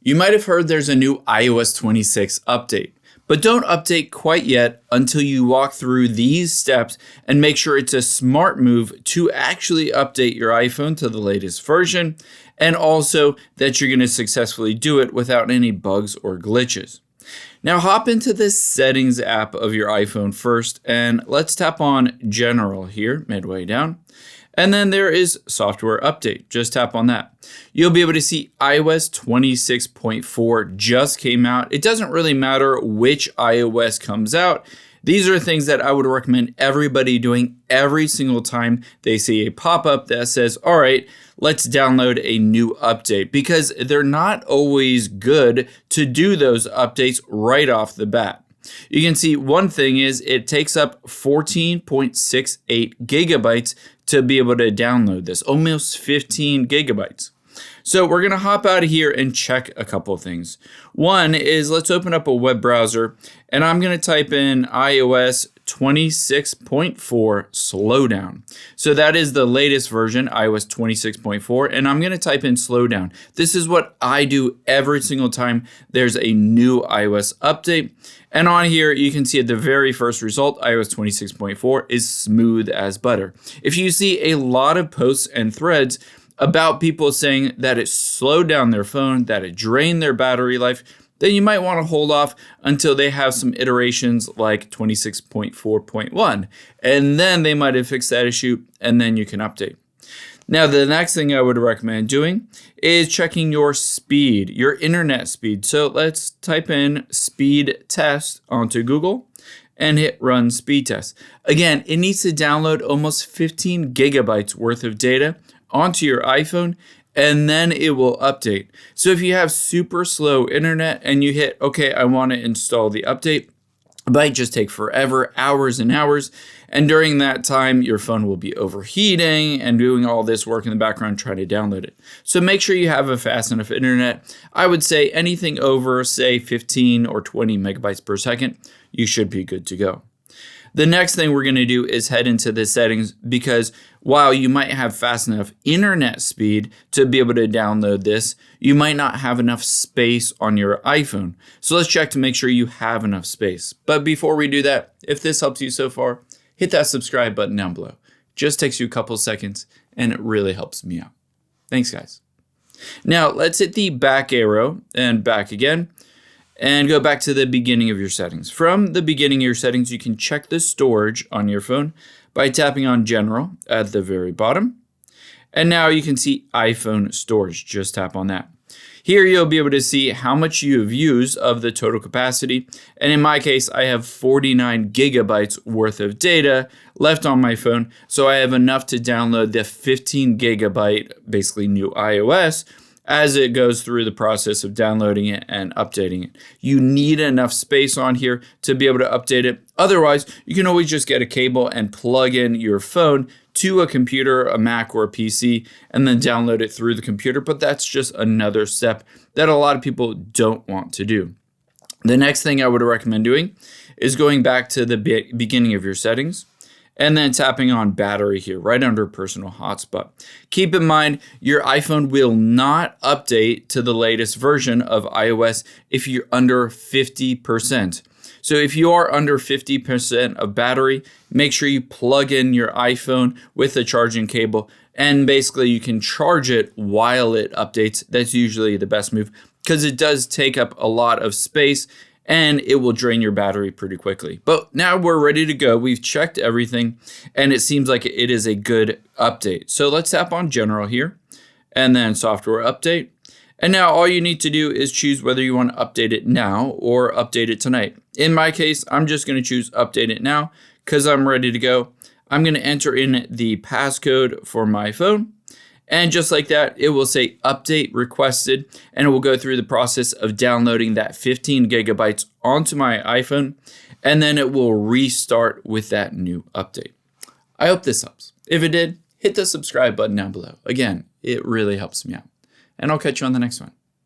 You might have heard there's a new iOS 26 update, but don't update quite yet until you walk through these steps and make sure it's a smart move to actually update your iPhone to the latest version, and also that you're going to successfully do it without any bugs or glitches. Now hop into the settings app of your iPhone first, and let's tap on General here midway down. And then there is Software Update. Just tap on that. You'll be able to see iOS 26.4 just came out. It doesn't really matter which iOS comes out. These are things that I would recommend everybody doing every single time they see a pop-up that says, all right, let's download a new update, because they're not always good to do those updates right off the bat. You can see one thing is it takes up 14.68 gigabytes to be able to download this, almost 15 gigabytes. So we're going to hop out of here and check a couple of things. One is let's open up a web browser, and I'm going to type in iOS 26.4 slowdown. So that is the latest version, iOS 26.4, and I'm going to type in slowdown. This is what I do every single time there's a new iOS update. And on here, you can see at the very first result, iOS 26.4 is smooth as butter. If you see a lot of posts and threads about people saying that it slowed down their phone, that it drained their battery life, then you might want to hold off until they have some iterations like 26.4.1. And then they might have fixed that issue, and then you can update. Now, the next thing I would recommend doing is checking your speed, your internet speed. So let's type in speed test onto Google and hit run speed test. Again, it needs to download almost 15 gigabytes worth of data onto your iPhone, and then it will update. So if you have super slow internet and you hit, okay, I want to install the update, it might just take forever, hours and hours. And during that time, your phone will be overheating and doing all this work in the background trying to download it. So make sure you have a fast enough internet. I would say anything over, say, 15 or 20 megabytes per second, you should be good to go. The next thing we're going to do is head into the settings, because while you might have fast enough internet speed to be able to download this, you might not have enough space on your iPhone. So let's check to make sure you have enough space. But before we do that, if this helps you so far, hit that subscribe button down below. Just takes you a couple seconds and it really helps me out. Thanks, guys. Now let's hit the back arrow and back again, and go back to the beginning of your settings. From the beginning of your settings, you can check the storage on your phone by tapping on General at the very bottom. And now you can see iPhone storage. Just tap on that. Here you'll be able to see how much you have used of the total capacity. And in my case, I have 49 gigabytes worth of data left on my phone. So I have enough to download the 15 gigabyte, basically new iOS, as it goes through the process of downloading it and updating it. You need enough space on here to be able to update it. Otherwise, you can always just get a cable and plug in your phone to a computer, a Mac or a PC, and then download it through the computer. But that's just another step that a lot of people don't want to do. The next thing I would recommend doing is going back to the beginning of your settings, and then tapping on battery here, right under personal hotspot. Keep in mind, your iPhone will not update to the latest version of iOS if you're under 50%. So if you are under 50% of battery, make sure you plug in your iPhone with a charging cable, and basically you can charge it while it updates. That's usually the best move, because it does take up a lot of space and it will drain your battery pretty quickly. But now we're ready to go. We've checked everything, and it seems like it is a good update. So let's tap on General here, and then Software Update. And now all you need to do is choose whether you want to update it now or update it tonight. In my case, I'm just going to choose Update It Now because I'm ready to go. I'm going to enter in the passcode for my phone. And just like that, it will say update requested, and it will go through the process of downloading that 15 gigabytes onto my iPhone, and then it will restart with that new update. I hope this helps. If it did, hit the subscribe button down below. Again, it really helps me out. And I'll catch you on the next one.